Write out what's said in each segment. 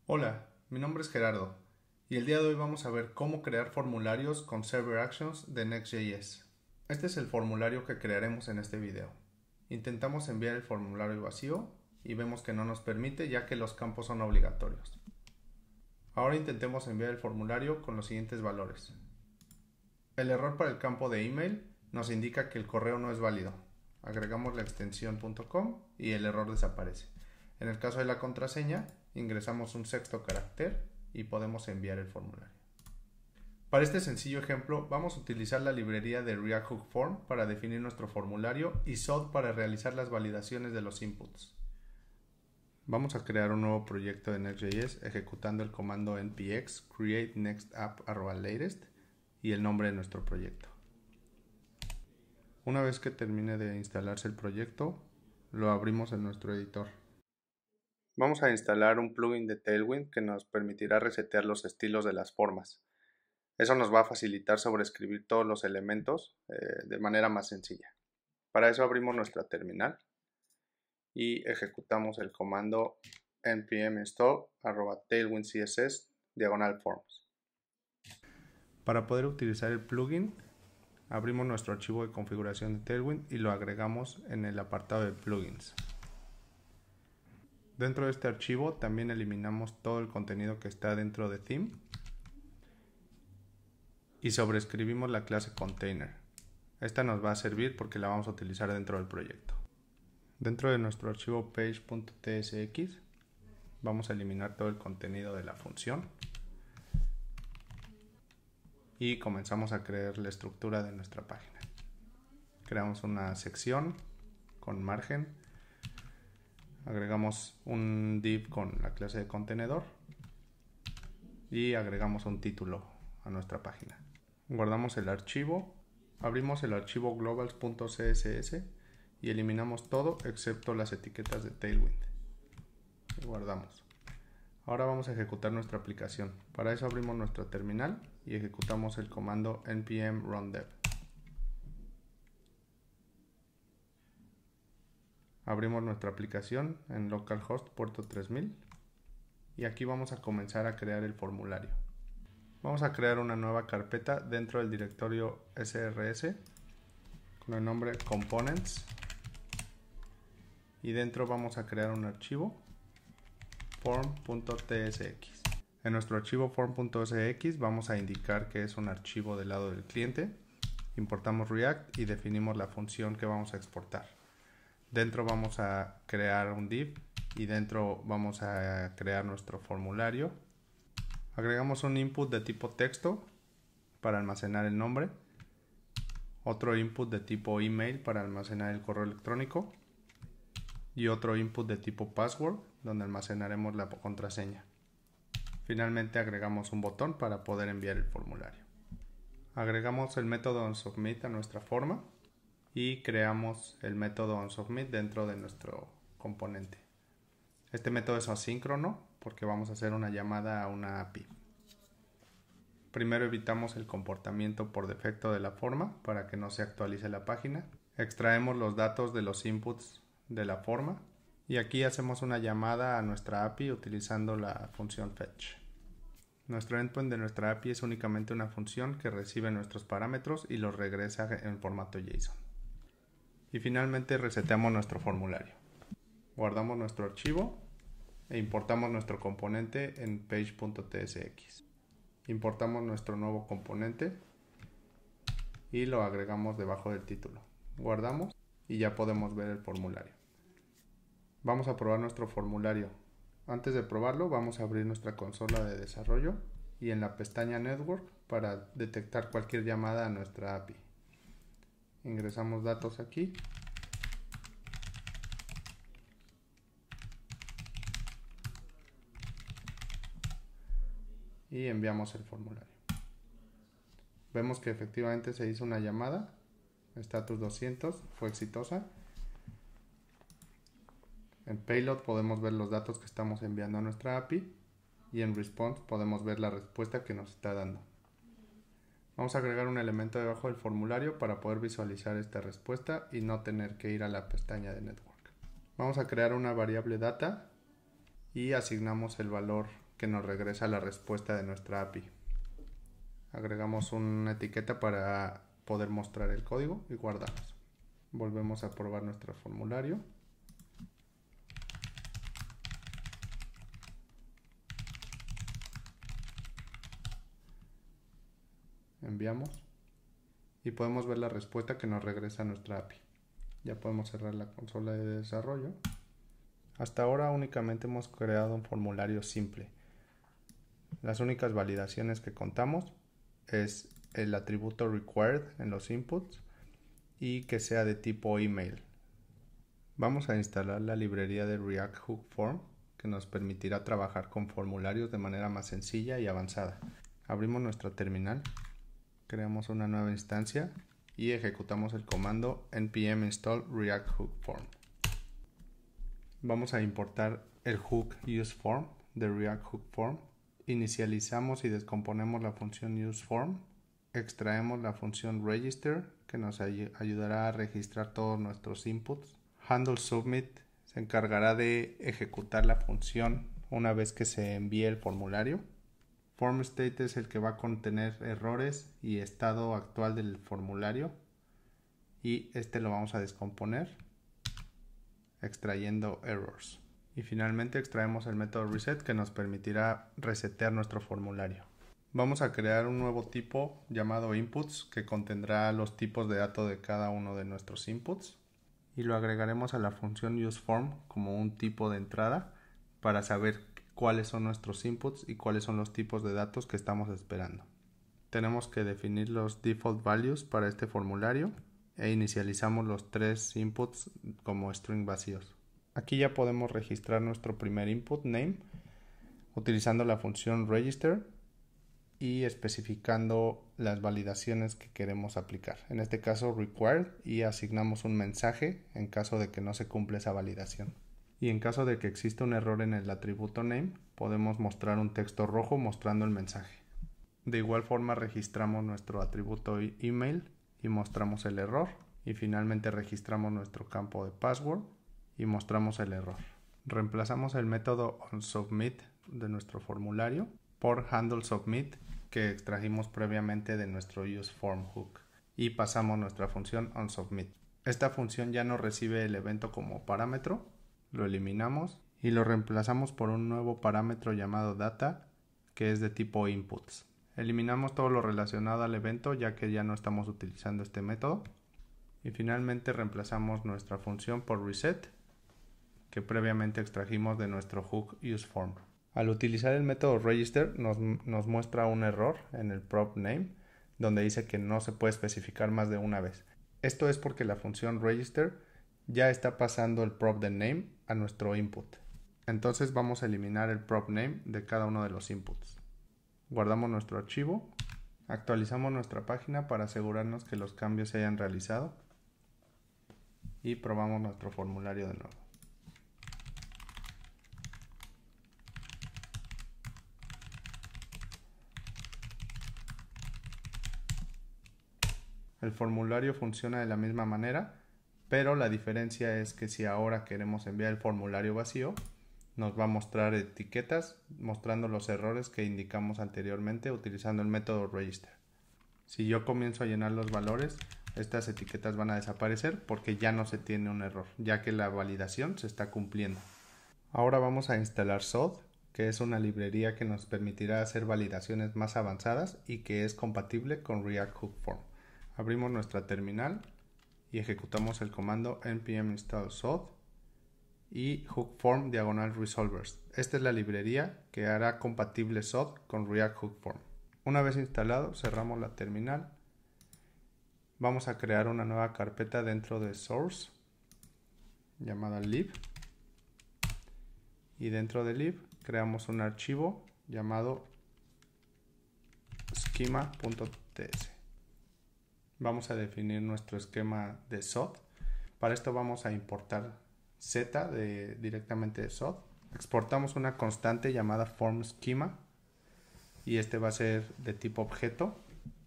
Hola, mi nombre es Gerardo y el día de hoy vamos a ver cómo crear formularios con Server Actions de Next.js. Este es el formulario que crearemos en este video. Intentamos enviar el formulario vacío y vemos que no nos permite ya que los campos son obligatorios. Ahora intentemos enviar el formulario con los siguientes valores. El error para el campo de email nos indica que el correo no es válido. Agregamos la extensión .com y el error desaparece. En el caso de la contraseña, ingresamos un sexto carácter y podemos enviar el formulario. Para este sencillo ejemplo, vamos a utilizar la librería de React Hook Form para definir nuestro formulario y SOD para realizar las validaciones de los inputs. Vamos a crear un nuevo proyecto de Next.js ejecutando el comando npx create next app@latest y el nombre de nuestro proyecto. Una vez que termine de instalarse el proyecto, lo abrimos en nuestro editor. Vamos a instalar un plugin de Tailwind que nos permitirá resetear los estilos de las formas. Eso nos va a facilitar sobreescribir todos los elementos de manera más sencilla. Para eso abrimos nuestra terminal y ejecutamos el comando npm install @tailwindcss/forms. Para poder utilizar el plugin, abrimos nuestro archivo de configuración de Tailwind y lo agregamos en el apartado de plugins. Dentro de este archivo también eliminamos todo el contenido que está dentro de theme y sobreescribimos la clase container. Esta nos va a servir porque la vamos a utilizar dentro del proyecto. Dentro de nuestro archivo page.tsx vamos a eliminar todo el contenido de la función y comenzamos a crear la estructura de nuestra página. Creamos una sección con margen, agregamos un div con la clase de contenedor y agregamos un título a nuestra página. Guardamos el archivo, abrimos el archivo globals.css y eliminamos todo excepto las etiquetas de Tailwind. Y guardamos. Ahora vamos a ejecutar nuestra aplicación. Para eso abrimos nuestra terminal y ejecutamos el comando npm run dev. Abrimos nuestra aplicación en localhost puerto 3000 y aquí vamos a comenzar a crear el formulario. Vamos a crear una nueva carpeta dentro del directorio srs con el nombre components y dentro vamos a crear un archivo form.tsx. En nuestro archivo form.tsx vamos a indicar que es un archivo del lado del cliente. Importamos React y definimos la función que vamos a exportar. Dentro vamos a crear un div y dentro vamos a crear nuestro formulario. Agregamos un input de tipo texto para almacenar el nombre, otro input de tipo email para almacenar el correo electrónico y otro input de tipo password donde almacenaremos la contraseña. Finalmente agregamos un botón para poder enviar el formulario. Agregamos el método onSubmit a nuestra forma y creamos el método onSubmit dentro de nuestro componente. Este método es asíncrono porque vamos a hacer una llamada a una API. Primero evitamos el comportamiento por defecto de la forma para que no se actualice la página. Extraemos los datos de los inputs de la forma y aquí hacemos una llamada a nuestra API utilizando la función fetch. Nuestro endpoint de nuestra API es únicamente una función que recibe nuestros parámetros y los regresa en formato JSON. Y finalmente reseteamos nuestro formulario. Guardamos nuestro archivo e importamos nuestro componente en page.tsx. Importamos nuestro nuevo componente y lo agregamos debajo del título. Guardamos y ya podemos ver el formulario. Vamos a probar nuestro formulario. Antes de probarlo vamos a abrir nuestra consola de desarrollo y en la pestaña Network para detectar cualquier llamada a nuestra API. Ingresamos datos aquí y enviamos el formulario. Vemos que efectivamente se hizo una llamada, status 200, fue exitosa. En payload podemos ver los datos que estamos enviando a nuestra API y en response podemos ver la respuesta que nos está dando. Vamos a agregar un elemento debajo del formulario para poder visualizar esta respuesta y no tener que ir a la pestaña de Network. Vamos a crear una variable data y asignamos el valor que nos regresa la respuesta de nuestra API. Agregamos una etiqueta para poder mostrar el código y guardamos. Volvemos a probar nuestro formulario. Enviamos y podemos ver la respuesta que nos regresa nuestra API. Ya podemos cerrar la consola de desarrollo. Hasta ahora únicamente hemos creado un formulario simple. Las únicas validaciones que contamos es el atributo required en los inputs y que sea de tipo email. Vamos a instalar la librería de React Hook Form que nos permitirá trabajar con formularios de manera más sencilla y avanzada. Abrimos nuestra terminal, creamos una nueva instancia y ejecutamos el comando npm install React Hook Form. Vamos a importar el hook useForm de React Hook Form. Inicializamos y descomponemos la función useForm. Extraemos la función register que nos ayudará a registrar todos nuestros inputs. HandleSubmit se encargará de ejecutar la función una vez que se envíe el formulario. FormState es el que va a contener errores y estado actual del formulario y este lo vamos a descomponer extrayendo errors. Y finalmente extraemos el método reset que nos permitirá resetear nuestro formulario. Vamos a crear un nuevo tipo llamado inputs que contendrá los tipos de datos de cada uno de nuestros inputs y lo agregaremos a la función useForm como un tipo de entrada para saber cuáles son nuestros inputs y cuáles son los tipos de datos que estamos esperando. Tenemos que definir los default values para este formulario e inicializamos los 3 inputs como string vacíos. Aquí ya podemos registrar nuestro primer input name utilizando la función register y especificando las validaciones que queremos aplicar. En este caso required, y asignamos un mensaje en caso de que no se cumpla esa validación. Y en caso de que exista un error en el atributo name, podemos mostrar un texto rojo mostrando el mensaje. De igual forma registramos nuestro atributo email y mostramos el error. Y finalmente registramos nuestro campo de password y mostramos el error. Reemplazamos el método onSubmit de nuestro formulario por handleSubmit que extrajimos previamente de nuestro useForm hook y pasamos nuestra función onSubmit. Esta función ya no recibe el evento como parámetro, lo eliminamos y lo reemplazamos por un nuevo parámetro llamado data que es de tipo inputs. Eliminamos todo lo relacionado al evento ya que ya no estamos utilizando este método. Y finalmente reemplazamos nuestra función por reset que previamente extrajimos de nuestro hook useForm. Al utilizar el método register nos muestra un error en el prop name donde dice que no se puede especificar más de una vez. Esto es porque la función register ya está pasando el prop de name a nuestro input. Entonces vamos a eliminar el prop name de cada uno de los inputs. Guardamos nuestro archivo, actualizamos nuestra página para asegurarnos que los cambios se hayan realizado y probamos nuestro formulario de nuevo. El formulario funciona de la misma manera, pero la diferencia es que si ahora queremos enviar el formulario vacío, nos va a mostrar etiquetas mostrando los errores que indicamos anteriormente utilizando el método register. Si yo comienzo a llenar los valores, estas etiquetas van a desaparecer porque ya no se tiene un error, ya que la validación se está cumpliendo. Ahora vamos a instalar Sod, que es una librería que nos permitirá hacer validaciones más avanzadas y que es compatible con React Hook Form. Abrimos nuestra terminal y ejecutamos el comando npm install Sod y hookform /resolvers. Esta es la librería que hará compatible Sod con React Hook Form. Una vez instalado, cerramos la terminal. Vamos a crear una nueva carpeta dentro de source llamada lib y dentro de lib creamos un archivo llamado schema.ts. Vamos a definir nuestro esquema de Sod. Para esto vamos a importar Z directamente de Sod. Exportamos una constante llamada formSchema y este va a ser de tipo objeto.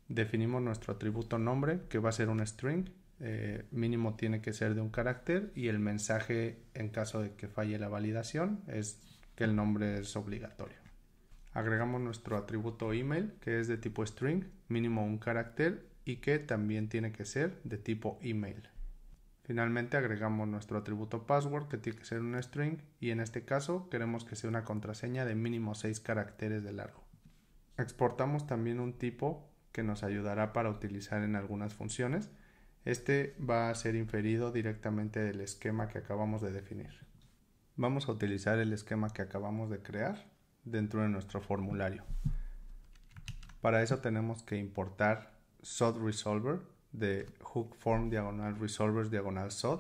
Definimos nuestro atributo nombre que va a ser un string. Mínimo tiene que ser de un carácter y el mensaje en caso de que falle la validación es que el nombre es obligatorio. Agregamos nuestro atributo email, que es de tipo string, mínimo un carácter, y que también tiene que ser de tipo email. Finalmente agregamos nuestro atributo password, que tiene que ser un string, y en este caso queremos que sea una contraseña de mínimo 6 caracteres de largo. Exportamos también un tipo que nos ayudará para utilizar en algunas funciones. Este va a ser inferido directamente del esquema que acabamos de definir. Vamos a utilizar el esquema que acabamos de crear dentro de nuestro formulario. Para eso tenemos que importar SOD_resolver de hook form /resolvers /SOD,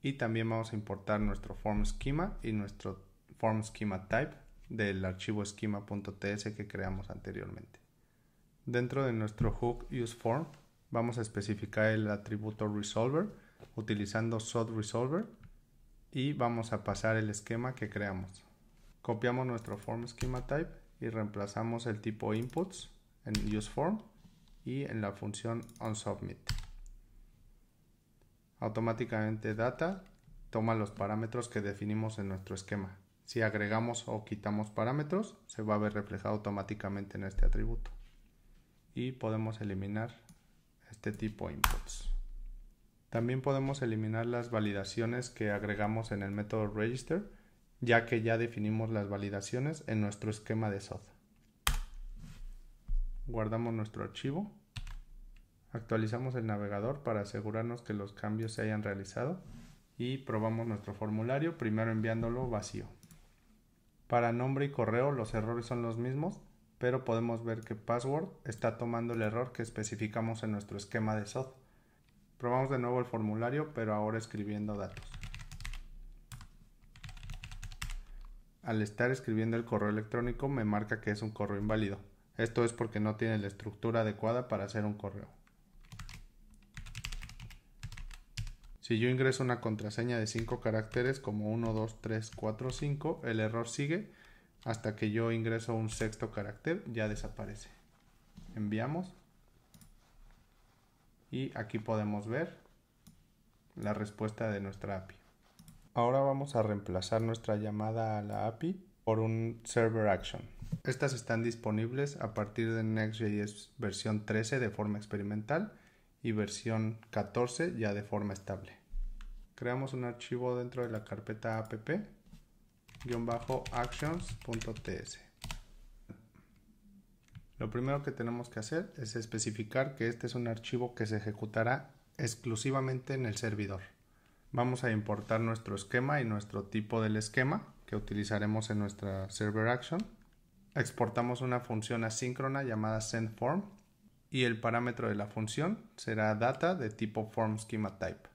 y también vamos a importar nuestro form schema y nuestro form schema type del archivo schema.ts que creamos anteriormente. Dentro de nuestro hook useForm vamos a especificar el atributo resolver utilizando SOD_resolver y vamos a pasar el esquema que creamos. Copiamos nuestro form schema type y reemplazamos el tipo inputs en useForm y en la función onSubmit. Automáticamente data toma los parámetros que definimos en nuestro esquema. Si agregamos o quitamos parámetros, se va a ver reflejado automáticamente en este atributo. Y podemos eliminar este tipo inputs. También podemos eliminar las validaciones que agregamos en el método register, ya que ya definimos las validaciones en nuestro esquema de SOD. Guardamos nuestro archivo, actualizamos el navegador para asegurarnos que los cambios se hayan realizado y probamos nuestro formulario, primero enviándolo vacío. Para nombre y correo los errores son los mismos, pero podemos ver que password está tomando el error que especificamos en nuestro esquema de SOD. Probamos de nuevo el formulario, pero ahora escribiendo datos. Al estar escribiendo el correo electrónico me marca que es un correo inválido. Esto es porque no tiene la estructura adecuada para hacer un correo. Si yo ingreso una contraseña de 5 caracteres como 1, 2, 3, 4, 5, el error sigue hasta que yo ingreso un sexto carácter, ya desaparece. Enviamos y aquí podemos ver la respuesta de nuestra API. Ahora vamos a reemplazar nuestra llamada a la API por un server action. Estas están disponibles a partir de Next.js versión 13 de forma experimental y versión 14 ya de forma estable. Creamos un archivo dentro de la carpeta app-actions.ts. Lo primero que tenemos que hacer es especificar que este es un archivo que se ejecutará exclusivamente en el servidor. Vamos a importar nuestro esquema y nuestro tipo del esquema que utilizaremos en nuestra server action. Exportamos una función asíncrona llamada sendForm y el parámetro de la función será data de tipo formSchemaType.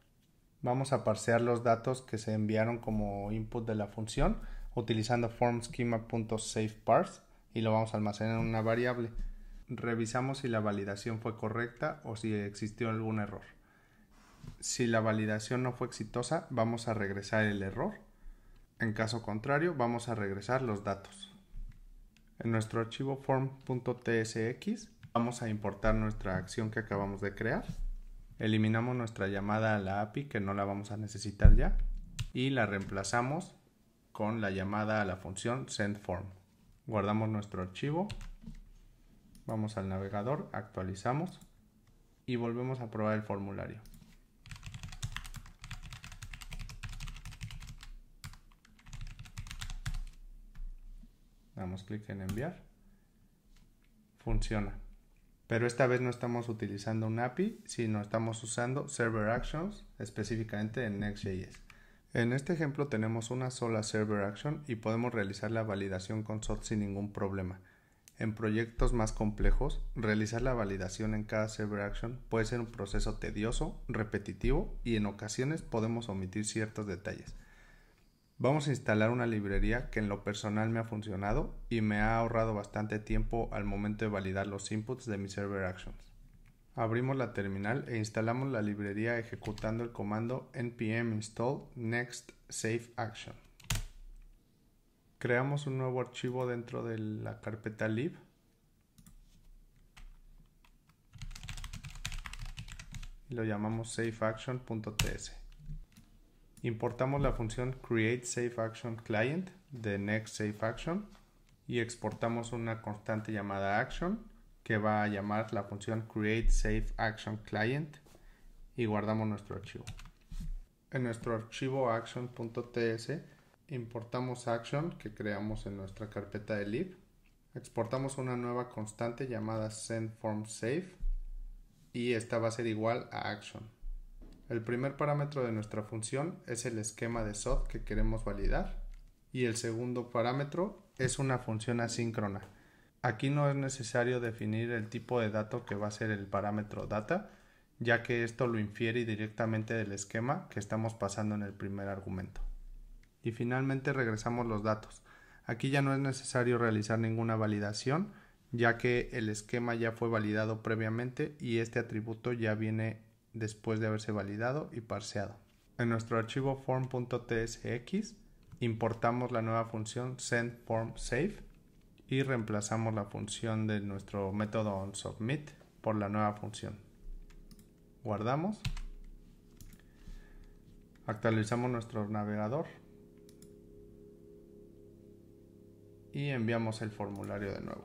Vamos a parsear los datos que se enviaron como input de la función utilizando formSchema.saveParse y lo vamos a almacenar en una variable. Revisamos si la validación fue correcta o si existió algún error. Si la validación no fue exitosa, vamos a regresar el error. En caso contrario, vamos a regresar los datos. En nuestro archivo form.tsx vamos a importar nuestra acción que acabamos de crear. Eliminamos nuestra llamada a la API que no la vamos a necesitar ya y la reemplazamos con la llamada a la función sendForm. Guardamos nuestro archivo, vamos al navegador, actualizamos y volvemos a probar el formulario. Damos clic en enviar. Funciona. Pero esta vez no estamos utilizando un API, sino estamos usando Server Actions, específicamente en Next.js. En este ejemplo tenemos una sola Server Action y podemos realizar la validación con SOD sin ningún problema. En proyectos más complejos, realizar la validación en cada Server Action puede ser un proceso tedioso, repetitivo y en ocasiones podemos omitir ciertos detalles. Vamos a instalar una librería que en lo personal me ha funcionado y me ha ahorrado bastante tiempo al momento de validar los inputs de mi Server Actions. Abrimos la terminal e instalamos la librería ejecutando el comando npm install next save action. Creamos un nuevo archivo dentro de la carpeta lib. Y lo llamamos safeaction.ts. Importamos la función createSafeActionClient de NextSafeAction y exportamos una constante llamada action que va a llamar la función createSafeActionClient y guardamos nuestro archivo. En nuestro archivo action.ts importamos action que creamos en nuestra carpeta de lib. Exportamos una nueva constante llamada sendFormSafe y esta va a ser igual a action. El primer parámetro de nuestra función es el esquema de SOD que queremos validar y el segundo parámetro es una función asíncrona. Aquí no es necesario definir el tipo de dato que va a ser el parámetro data, ya que esto lo infiere directamente del esquema que estamos pasando en el primer argumento. Y finalmente regresamos los datos. Aquí ya no es necesario realizar ninguna validación, ya que el esquema ya fue validado previamente y este atributo ya viene después de haberse validado y parseado. En nuestro archivo form.tsx importamos la nueva función sendFormSafe y reemplazamos la función de nuestro método onSubmit por la nueva función. Guardamos, actualizamos nuestro navegador y enviamos el formulario de nuevo.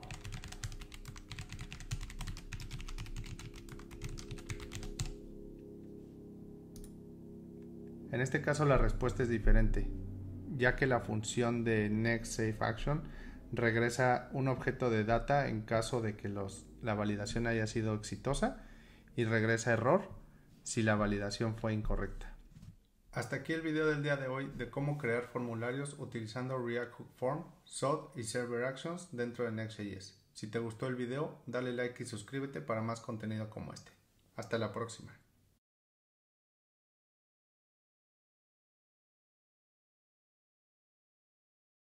En este caso la respuesta es diferente, ya que la función de nextSafeAction regresa un objeto de data en caso de que la validación haya sido exitosa y regresa error si la validación fue incorrecta. Hasta aquí el video del día de hoy de cómo crear formularios utilizando React Hook Form, SOD y Server Actions dentro de Next.js. Si te gustó el video, dale like y suscríbete para más contenido como este. Hasta la próxima.